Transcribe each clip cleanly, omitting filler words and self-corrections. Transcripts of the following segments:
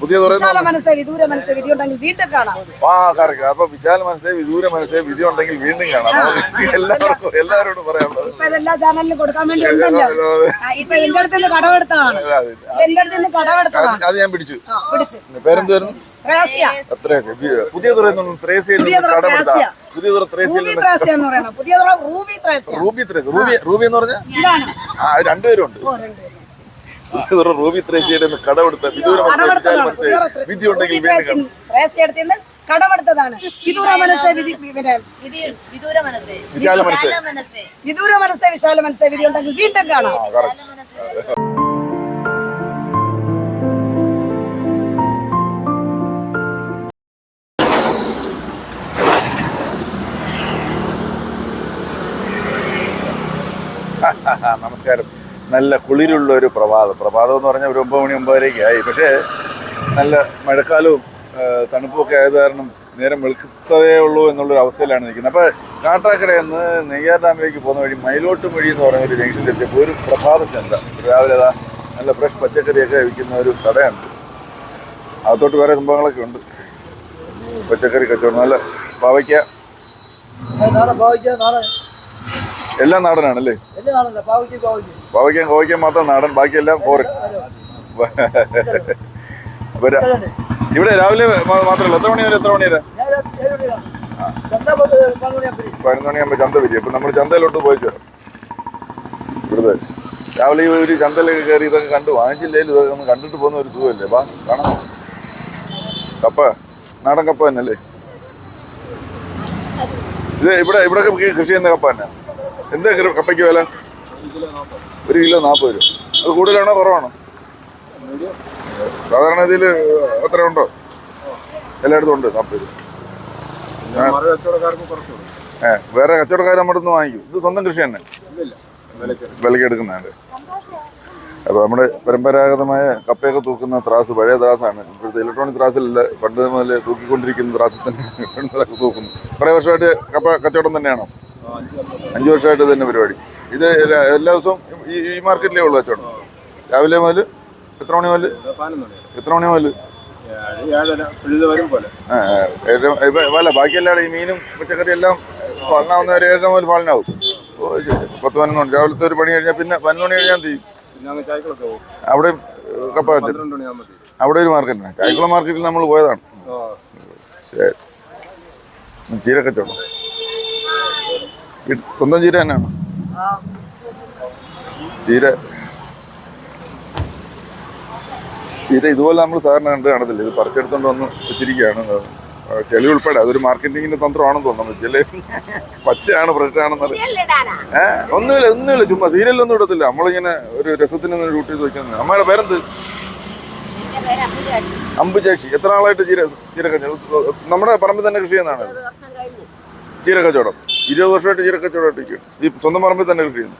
വിശാല മനസ്സേ വിദൂര മനസ്സേ വിധി ഉണ്ടെങ്കിൽ വീണ്ടും കാണാം. അപ്പൊ വിശാല മനസ്സേ വിദൂര മനസ്സേ വിധി ഉണ്ടെങ്കിൽ വീണ്ടും കാണാം. എല്ലാവരോടും പറയാനുള്ളത് ഇപ്പൊ ഇതെല്ലാ ചാനലിലും കൊടുക്കാൻ വേണ്ടി ഉണ്ടല്ലോ. ഇപ്പൊ എന്റെ അടുത്ത് നിന്ന് കടമെടുത്തതാണ്. എന്റെ അടുത്ത് നിന്ന് കടമെടുത്തതാണ്. അത് ഞാൻ പിടിച്ചു. പേരെന്തായിരുന്നു? പുതിയ റൂബി എന്ന് പറഞ്ഞാൽ രണ്ടുപേരും ഉണ്ട്. റൂബി ത്രേസ്യയുടെ കടമെടുത്ത വിധി ഉണ്ടെങ്കിൽ കടമെടുത്തതാണ്. വിദൂര മനസ്സേ വിശാല മനസ്സേ വിധി ഉണ്ടെങ്കിൽ വീണ്ടും കാണാം. നമസ്കാരം. നല്ല കുളിരുള്ള ഒരു പ്രഭാതം എന്ന് പറഞ്ഞാൽ ഒരു 9 മണി 9:30 ആയി. പക്ഷേ നല്ല മഴക്കാലവും തണുപ്പൊക്കെ ആയത് കാരണം നേരം വെളുക്കത്തതേ ഉള്ളൂ എന്നുള്ളൊരു അവസ്ഥയിലാണ് നിൽക്കുന്നത്. അപ്പോൾ കാട്ടാക്കടയിൽ നിന്ന് നെയ്യാർ ഡാമിലേക്ക് പോകുന്ന വഴി മയിലോട്ട് വഴി എന്ന് പറയുന്ന ഒരു ജംഗ്ഷനിലെത്തിയപ്പോൾ ഒരു പ്രഭാത ചന്ത. രാവിലെ നല്ല ഫ്രഷ് പച്ചക്കറിയൊക്കെ വിൽക്കുന്ന ഒരു കടയുണ്ട്. അകത്തോട്ട് വേറെ സംഭവങ്ങളൊക്കെ ഉണ്ട്. പച്ചക്കറി കച്ചവടം. നല്ല പാവയ്ക്ക എല്ലാം നാടനാണല്ലേ? പാവയ്ക്കാൻ കോവയ്ക്കാൻ മാത്രം നാടൻ, ബാക്കിയെല്ലാം ഫോറിൻ. അപ്പൊ ഇവിടെ രാവിലെ മാത്രമല്ല, എത്ര മണി വരെ? 11 മണിയാകുമ്പോൾ ചന്ത വരും. അപ്പൊ നമ്മൾ ചന്തയിലോട്ട് പോയിട്ട് വരാം. ഇവിടുത്തെ രാവിലെ ഒരു ചന്തയിലൊക്കെ കയറി ഇതൊക്കെ കണ്ട് വാങ്ങിച്ചില്ലേലും ഇതൊക്കെ ഒന്ന് കണ്ടിട്ട് പോകുന്ന ഒരു സുഖമല്ലേ? വാ കാണാം. കപ്പ, നാടൻ കപ്പ തന്നെയല്ലേ ഇത്? ഇവിടെയൊക്കെ കൃഷി ചെയ്യുന്ന കപ്പ തന്നെ. എന്താ കപ്പയ്ക്ക് വില? 1 കിലോ 40 രൂപ. അത് കൂടുതലാണോ കുറവാണോ? സാധാരണ ഇതിൽ എത്ര ഉണ്ടോ? എല്ലായിടത്തും ഉണ്ട് 40 രൂപ. വേറെ കച്ചവടക്കാർ നമ്മുടെ അടുത്ത് വാങ്ങിക്കും. ഇത് സ്വന്തം കൃഷി തന്നെ, വിലക്ക് എടുക്കുന്നതാണ്. അപ്പോൾ നമ്മുടെ പരമ്പരാഗതമായ കപ്പയൊക്കെ തൂക്കുന്ന ത്രാസ് പഴയ ത്രാസാണ്. ഇപ്പോഴത്തെ ഇലക്ട്രോണിക് ത്രാസിലല്ല, പണ്ട് മുതൽ തൂക്കിക്കൊണ്ടിരിക്കുന്ന ത്രാസിൽ തന്നെ തൂക്കുന്നു. കുറേ വർഷമായിട്ട് കപ്പ കച്ചവടം തന്നെയാണോ? 5 വർഷമായിട്ട് തന്നെ പരിപാടി. ഇത് എല്ലാ ദിവസവും ഈ മാർക്കറ്റിലേ ഉള്ളൂ കച്ചവടം? രാവിലെ മുതൽ എത്ര മണി മുതൽ? അല്ല ബാക്കി എല്ലാവരും ഈ മീനും പച്ചക്കറി എല്ലാം പാലിനാവുന്ന ഒരു 7 മുതൽ പാലിനാവും. 10-11 മണി രാവിലത്തെ ഒരു പണി കഴിഞ്ഞാൽ പിന്നെ 11 മണി കഴിഞ്ഞാൽ തീരും. അവിടെ കപ്പ അവിടെ ഒരു മാർക്കറ്റിന്, ചായക്കുളം മാർക്കറ്റിൽ നമ്മൾ പോയതാണ്. ശരി. ചീര കച്ചവടം സ്വന്തം ചീര തന്നെയാണ്? ചീര ഇതുപോലെ നമ്മൾ സാറിന് കാണത്തില്ല. ഇത് പറിച്ചെടുത്തോണ്ട് വന്ന് വെച്ചിരിക്കുകയാണ്. ചെളി ഉൾപ്പെടെ അതൊരു മാർക്കറ്റിങ്ങിന്റെ തന്ത്രമാണെന്ന് തോന്നുന്നു. ചെളി പച്ചയാണ്, ഫ്രഷ് ആണെന്നത്. ഒന്നുമില്ല ചുമ്മാ സീരിയലൊന്നും ഇടത്തില്ല. നമ്മളിങ്ങനെ ഒരു രസത്തിന് ഷൂട്ട് ചെയ്ത് വെക്കുന്നത്. അമ്മയുടെ പേരെന്ത്? അമ്പുചേച്ചി. എത്ര ആളായിട്ട് ചീര കച്ചവടം? നമ്മുടെ പറമ്പിൽ തന്നെ കൃഷി ചെയ്യുന്നതാണ് ചീര കച്ചവടം. 20 വർഷമായിട്ട് ചീര കച്ചവടമായിട്ട് ഈ സ്വന്തം പറമ്പിൽ തന്നെ കൃഷി ചെയ്യുന്നു.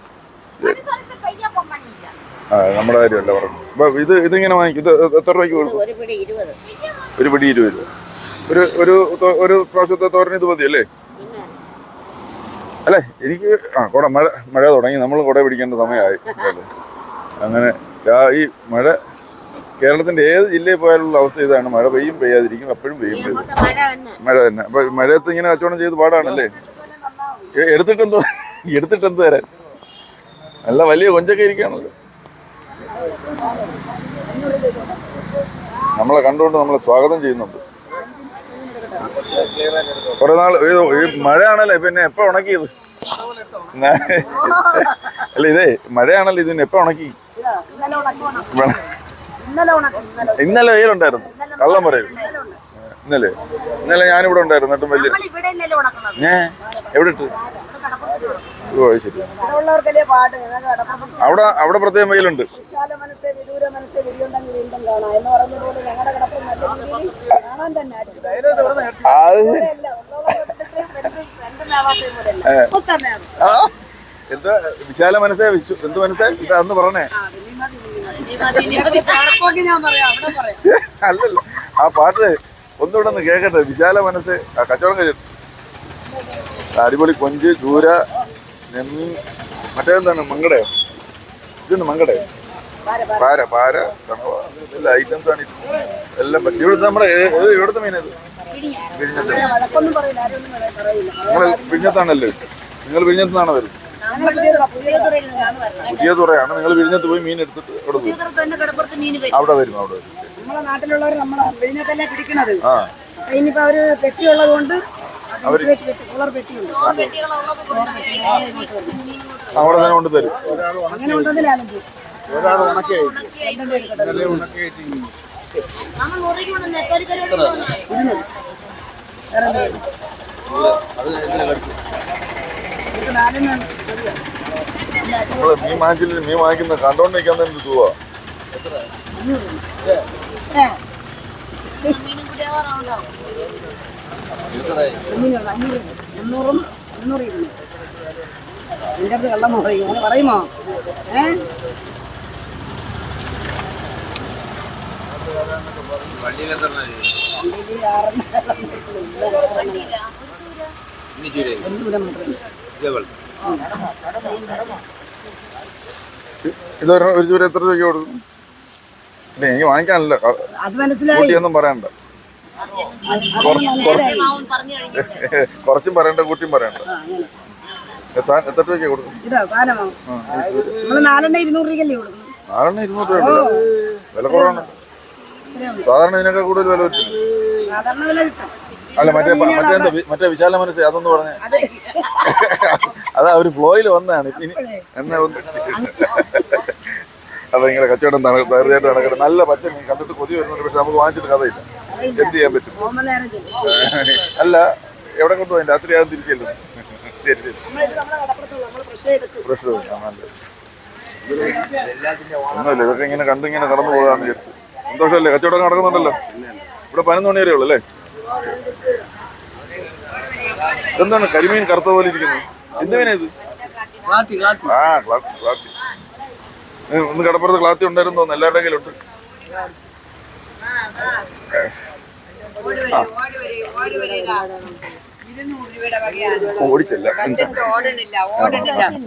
നമ്മുടെ കാര്യമല്ല പറഞ്ഞു. അപ്പൊ ഇതിങ്ങനെ വാങ്ങിക്കും. ഇത് എത്ര രൂപയ്ക്ക് കൊടുക്കും? 1 പിടി 20 രൂപ. ഒരു പ്രാവശ്യത്തെ തോരന് ഇത് മതി അല്ലേ? അല്ലേ എനിക്ക് കുട മഴ തുടങ്ങി. നമ്മൾ കുട പിടിക്കേണ്ട സമയമായി. അങ്ങനെ ഈ മഴ കേരളത്തിന്റെ ഏത് ജില്ലയിൽ പോയാലുള്ള അവസ്ഥ ഇതാണ്. മഴ പെയ്യും പെയ്യാതിരിക്കും, എപ്പോഴും പെയ്യും മഴ തന്നെ. അപ്പൊ മഴയത്ത് ഇങ്ങനെ കച്ചവടം ചെയ്ത് പാടാണല്ലേ? എടുത്തിട്ടെന്ത് തരാൻ? നല്ല വലിയ കൊഞ്ചൊക്കെ ഇരിക്കുകയാണല്ലോ. നമ്മളെ കണ്ടുകൊണ്ട് നമ്മളെ സ്വാഗതം ചെയ്യുന്നുണ്ട്. കുറെ നാൾ ഈ മഴയാണല്ലേ പിന്നെ എപ്പോ ഉണക്കിയത്? അല്ല ഇതേ മഴയാണല്ലോ, ഇതിന് എപ്പോ ഉണക്കി? ഇന്നലെ വെയിലുണ്ടായിരുന്നു. കള്ളം പറയും. ഇന്നലെ ഞാനിവിടെ ഉണ്ടായിരുന്നു. എന്നിട്ടും വലിയ എവിടെ ഇട്ട്? ഓ ശരി. അവിടെ പ്രത്യേകം വെയിലുണ്ട്. എന്താ വിശാല മനസ്സേ? എന്ത് മനസ്സേ ഇതാ അന്ന് പറഞ്ഞേ? അല്ലല്ല, ആ പാട്ട് ഒന്നുകൂടെ ഒന്ന് കേക്കട്ടെ. വിശാല മനസ്സ്. കച്ചവടം കഴിയും. അടിപൊളി കൊഞ്ച്, ചൂര, നെമ്മീൻ, മറ്റേന്താണ് മങ്കടയോ? ഇതുണ്ട് മങ്കടയോ? പാര പാര കണവ എല്ലാ ഐറ്റംസ് ആണ് ഇത്. എല്ലാം പറ്റും. ഇവിടുത്തെ നമ്മുടെ ഇവിടുത്തെ മീൻ ഇത് വിഴിഞ്ഞത്ത്. വഴക്കൊന്നും പറയില്ല, ആരും ഒന്നും പറയില്ല. നിങ്ങൾ വിഴിഞ്ഞത്താണല്ലോ നിങ്ങൾ വിഴിഞ്ഞത്താണോ വരുന്നത്? പുതിയ തുറയാണ്. നിങ്ങൾ വിഴിഞ്ഞത്ത് പോയി മീൻ എടുത്തിട്ട് അവിടെ പോകും. അവിടെ വരും അവിടെ വരും. നമ്മളെ നാട്ടിലുള്ളവർ നമ്മളെ വിഴിഞ്ഞത്തല്ലേ പിടിക്കണത്. ഇനിയിപ്പോ അവര് പെട്ടിയുള്ളത് കൊണ്ട് കുളർ പെട്ടിയുണ്ട്, അവിടെ തന്നെ കൊണ്ട് തരും. അങ്ങനെ കൊണ്ടുവന്നില്ലാലും മീൻ വാങ്ങിച്ചില്ല. മീൻ വാങ്ങിക്കുന്ന കണ്ടോണ്ട് നിൽക്കാൻ തന്നെ സുഖമാ. എന്റെ അടുത്ത് കള്ളം പറയും, അങ്ങനെ പറയുമോ? ഇതൊരു ഒരു ചൂര എത്ര രൂപയ്ക്ക് കൊടുക്കും? എനിക്ക് വാങ്ങിക്കാനല്ല, അത് മനസ്സിലായി. കൂട്ടിയൊന്നും പറയണ്ട, കുറച്ചും പറയണ്ട കൂട്ടിയും പറയണ്ട. എത്ര രൂപയ്ക്ക് കൊടുക്കും? ഇതാ സാധനമോ? നമ്മള് 4 200 രൂപയ്ക്കല്ലേ കൊടുക്കും? 4 200 രൂപ വില കുറവാണ്. സാധാരണ ഇതിനൊക്കെ കൂടുതൽ വില കിട്ടും. സാധാരണ വില കിട്ടും. അല്ല മറ്റേ വിശാല മനസ്സ് അതൊന്ന് പറഞ്ഞ അതാ ഒരു ഫ്ലോയിൽ വന്നതാണ്. ഇനി എന്നെ ഒന്ന് അപ്പൊ നിങ്ങളുടെ കച്ചവടം തീർച്ചയായിട്ടും നടക്കട്ടെ. നല്ല പച്ച മീൻ കണ്ടിട്ട് കൊതി വരുന്നുണ്ട്, പക്ഷെ നമുക്ക് വാങ്ങിച്ചിട്ട് കഥയില്ല. എന്ത് ചെയ്യാൻ പറ്റും? അല്ല എവിടെ കൊണ്ടുപോയി രാത്രിയാകും തിരിച്ചല്ലോ. ശരി ശരി. ഫ്രഷ് ഒന്നുമില്ല, ഇതൊക്കെ ഇങ്ങനെ കണ്ടിങ്ങനെ കടന്നു പോകാന്ന് വിചാരിച്ചു. സന്തോഷമല്ലേ? കച്ചവടം നടക്കുന്നുണ്ടല്ലോ. ഇവിടെ 11 മണി വരെ ഉള്ളു അല്ലേ? എന്താണ് കരിമീൻ കറുത്ത പോലെ ഇരിക്കുന്നത്? എന്ത് മീനാ ഇത്? ആ ക്ലാത്തി. ഒന്ന് കടപ്പുറത്ത് ക്ലാത്തി ഉണ്ടായിരുന്നു തോന്നുന്നു, എല്ലാവരുടെ കയ്യിലുണ്ട്. ഓടിച്ചല്ല,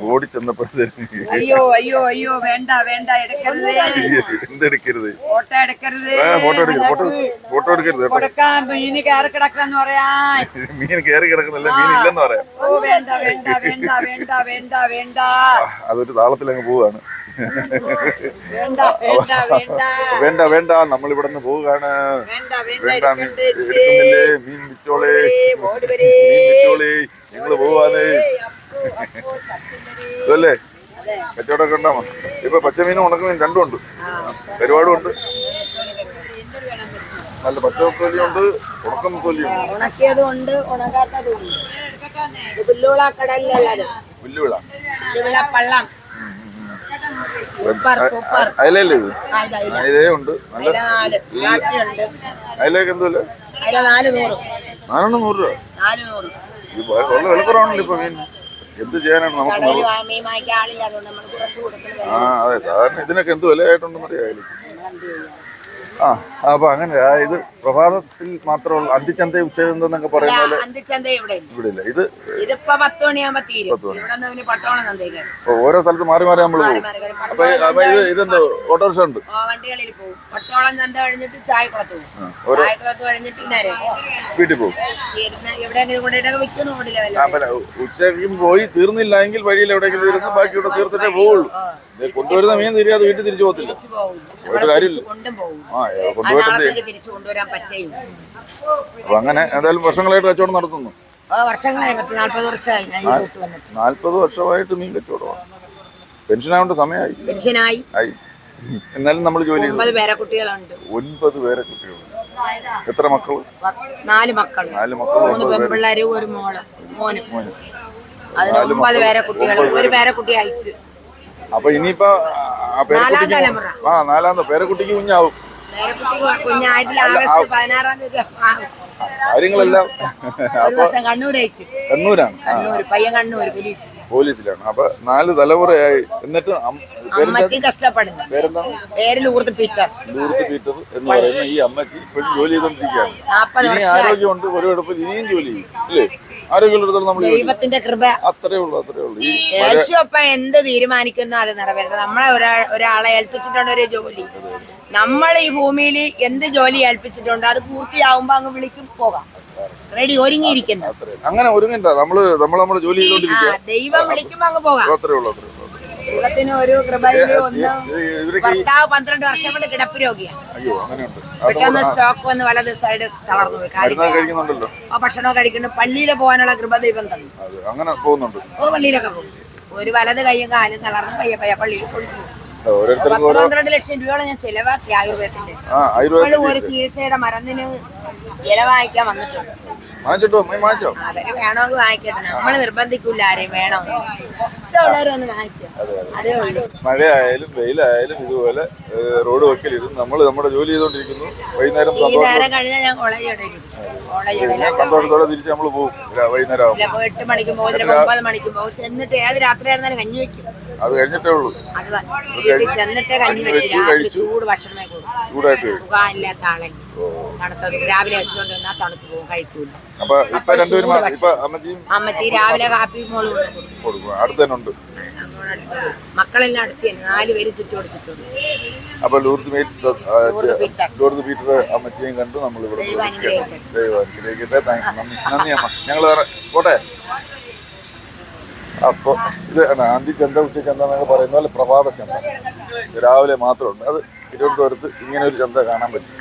ഓടിച്ചെന്നപ്പോഴത്തേക്ക് അയ്യോ അയ്യോ അയ്യോ വേണ്ട വേണ്ട എടുക്കരുത്, എന്തെടുക്കരുത്? ഫോട്ടോ എടുക്കരുത്, ഫോട്ടോ എടുക്കരുത്. കൊടുക്കാൻ മീന് കയറി കിടക്കാന്ന് പറയാൻ. മീൻ കയറി കിടക്കുന്നില്ല, മീൻ ഇല്ലെന്ന് പറയാം. ഓ വേണ്ട വേണ്ട വേണ്ട വേണ്ട വേണ്ട വേണ്ട, അതൊരു താളത്തിലങ്ങ് പോവാണ്. വേണ്ട വേണ്ട വേണ്ട വേണ്ട വേണ്ട, നമ്മൾ ഇവിടെ നിന്ന് പോവുകയാണ്. വേണ്ട വേണ്ട, എടുക്കുന്നില്ലേ? മീൻ വിറ്റോളേ, മീൻ വിറ്റോളേ, ഞങ്ങള് പോവാന്ന് അല്ലേ? കച്ചവടമൊക്കെ ഉണ്ടാമോ? ഇപ്പൊ പച്ചമീനും ഉണക്കമീനും രണ്ടും ഉണ്ട്, ഒരുപാടും ഉണ്ട്. നല്ല പച്ചക്കറിയുണ്ട്, ഉണക്കം തൊലിയുണ്ട്. ഉണക്കിയതും ഉണ്ട്, ഉണക്കാത്തതും ഉണ്ട്. പുല്ലുവിള കടലിലുള്ളത്, പുല്ലുവിള പള്ളം. അയലല്ലേ ഇത്? അയലയുണ്ട്, നല്ല അയലയൊക്കെ എന്തല്ലേ? 400 രൂപ. ഉള്ള വിലക്കുറവാണല്ലോ ഇപ്പൊ മീൻ. എന്ത് ചെയ്യാനാണ് നമുക്ക്? അതെ, സാധാരണ ഇതിനൊക്കെ എന്ത് വിലയായിട്ടുണ്ടെന്ന് അറിയാം. ആ അപ്പൊ അങ്ങനെ ഇത് പ്രഭാതത്തിൽ മാത്രമുള്ള അന്തിച്ചന്ത ഉച്ചയെന്നൊക്കെ പറയുന്ന പോലെ ഇവിടെ ഇല്ല. ഇതിപ്പോ 10 മണിയാകുമ്പോ തീരും. പട്ടോളം ചന്തയ്ക്ക് ഓരോ സ്ഥലത്ത് മാറി മാറി നമ്മൾ പോകും. അപ്പൊ ഇതെന്തോ ഓട്ടോറിക്ഷ ഉണ്ട്, വണ്ടികളിൽ പോകും. പട്ടോളം ചന്ത കഴിഞ്ഞിട്ട് ചായക്കുളത്ത് പോകും. ചായക്കുളത്ത് കഴിഞ്ഞിട്ട് വീട്ടിൽ പോകും. എവിടെയെങ്കിലും കൊണ്ടിട്ടൊക്കെ വിൽക്കുന്നു. ഉച്ചയ്ക്കും പോയി തീർന്നില്ല എങ്കിൽ വഴിയിൽ എവിടെയെങ്കിലും തീർന്ന് ബാക്കി ഇവിടെ തീർത്തിട്ടേ പോവുള്ളൂ. കൊണ്ടുവരുന്ന മീൻ തിരിയാതെ വീട്ടിൽ തിരിച്ചു പോകത്തില്ല. പോയിട്ട് കാര്യമില്ല. അപ്പൊ അങ്ങനെ എന്തായാലും വർഷങ്ങളായിട്ട് കച്ചവടം നടത്തുന്നു. 40 വർഷമായി. 40 വർഷമായിട്ട് മീൻ കച്ചവടമാണ്. പെൻഷനാവേണ്ട സമയമായി. പെൻഷനായി. എന്നാലും നമ്മൾ ജോലി ചെയ്തു. 9 പേരക്കുട്ടികളുണ്ട്. 9 പേരക്കുട്ടികളുണ്ട്. എത്ര മക്കള്? 4 മക്കള്. 3 പെൺപിള്ളേരും ഒരു മോന്. അതിന് 9 പേരക്കുട്ടികൾ. ഒരു പേരക്കുട്ടി അയച്ച്. അപ്പൊ ഇനിയിപ്പോ 4ാമത്തെ പേരക്കുട്ടിക്ക് കുഞ്ഞാവും. കുഞ്ഞായിട്ടില്ല. ആഗസ്റ്റ് 16-ാം തീയതി കാര്യങ്ങളെല്ലാം. കണ്ണൂരാണ്. പയ്യൻ കണ്ണൂർ പോലീസിലാണ്. അപ്പൊ 4 തലമുറയായി. എന്നിട്ട് അമ്മച്ചി കഷ്ടപ്പെടുന്നു. പേര് ലൂർദ് പീറ്റർ എന്ന് പറയുന്ന ഈ അമ്മച്ചി ഇപ്പോഴും ജോലി ചെയ്തോണ്ടിരിക്കുകയാണ്. ആരോഗ്യമുണ്ട്, ഒരു കുഴപ്പമില്ല, ഇനിയും ജോലി ചെയ്യും അല്ലേ? ആരോഗ്യമുള്ളിടത്തോളം നമ്മൾ ദൈവത്തിന്റെ കൃപ. അത്രേ ഉള്ളൂ. ഈ യേശുപ്പ എന്ത് തീരുമാനിക്കുന്നു അത് നിറവേറണം. നമ്മളെ ഒരാളെ ഏൽപ്പിച്ചിട്ടുണ്ട് ഒരു ജോലി. നമ്മൾ ഈ ഭൂമിയിൽ എന്ത് ജോലി ഏൽപ്പിച്ചിട്ടുണ്ടോ അത് പൂർത്തിയാവുമ്പോ അങ്ങ് വിളിക്കും, പോകാം. റെഡി, ഒരുങ്ങിയിരിക്കുന്നു. അങ്ങനെ ഒരുങ്ങണ്ട, നമ്മുടെ ജോലി ചെയ്തോണ്ടിരിക്കുക. ദൈവം വിളിക്കുമ്പോ അങ്ങ് പോകാം. അത്രേ ഉള്ളൂ. ദൈവത്തിന് ഒരു കൃപയില് ഒന്ന്. ഭർത്താവ് 12 വർഷം കൊണ്ട് കിടപ്പ് രോഗിയാണ്. അയ്യോ, അങ്ങനെയുണ്ട്. പെട്ടെന്ന് സ്ട്രോക്ക് വന്ന് വലത് സൈഡ് തളർന്നു പോയി. കഴിക്കുന്നുണ്ടല്ലോ. ഭക്ഷണം കഴിക്കുന്നു. പള്ളിയിൽ പോകാനുള്ള കൃപ ദൈവം തന്നു. അങ്ങനെ പോകുന്നുണ്ട്. പള്ളിയിലൊക്കെ പോകും. ഒരു വലത് കൈയും കാലും തളർന്ന് പയ്യ പള്ളിയിൽ കൊണ്ടുപോകും. 12 ലക്ഷം രൂപയോളം ഞാൻ ചെലവാക്കി ആയുർവേദത്തിന്റെ. ഒരു ചികിത്സയുടെ മരുന്നിന് ചെലവായിക്കാൻ വന്നിട്ടുണ്ട്. അവര് വേണമെങ്കിൽ വാങ്ങിക്കട്ടെ, നമ്മള് നിർബന്ധിക്കൂല ആരെയും വേണം. ഇഷ്ടമുള്ളവരൊന്ന് വാങ്ങിക്കും, അതേ ഉള്ളൂ. മഴയായാലും വെയിലായാലും ഇതുപോലെ റോഡ് വക്കിലിരുന്ന് നമ്മൾ നമ്മുടെ ജോലി ചെയ്തോണ്ടിരിക്കുന്നു. വൈകുന്നേരം ഈ നേരം കഴിഞ്ഞാൽ ഞാൻ കോളേജ് സന്തോഷത്തോടെ തിരിച്ച് നമ്മൾ പോകും. വൈകുന്നേരം 8 മണിക്ക് പോകും, 9 മണിക്ക് പോകും. ചെന്നിട്ട് ഏത് രാത്രി ആയിരുന്നാലും കഞ്ഞി വെക്കും. അത് കഴിഞ്ഞിട്ടേ ഉള്ളൂ. അത് വീട്ടിൽ ചെന്നിട്ട് കഞ്ഞി വെച്ച് രാത്രി ചൂട് ഭക്ഷണമേ കൊടുക്കും. സുഖമില്ലാത്ത ആളെങ്കിൽ തണുത്തത് രാവിലെ വെച്ചോണ്ട് വന്നാൽ തണുത്ത് പോകും, കഴിക്കൂല. അമ്മച്ചി രാവിലെ കാപ്പി മോള് കൊടുക്കും. അടുത്ത് തന്നെ ഉണ്ട്. മക്കളെല്ലാം അടുത്ത് തന്നെ, 4 പേര് ചുറ്റോടിച്ചിട്ടുണ്ട്. അപ്പൊ ലൂർദ് പീറ്റർ അമ്മച്ചിയും കണ്ടു നമ്മൾ ഇവിടെ. ദൈവം അനുഗ്രഹിക്കട്ടെ. നന്ദി അമ്മ. ഞങ്ങൾ വേറെ പോട്ടെ. അപ്പൊ ഇത് അന്തിച്ചന്ത ഉച്ചച്ചന്ത എന്നൊക്കെ പറയുന്ന പോലെ പ്രഭാത ചന്ത രാവിലെ മാത്രമുണ്ട്. അത് തിരുവനന്തപുരത്ത് ഇങ്ങനെ ഒരു ചന്ത കാണാൻ പറ്റും.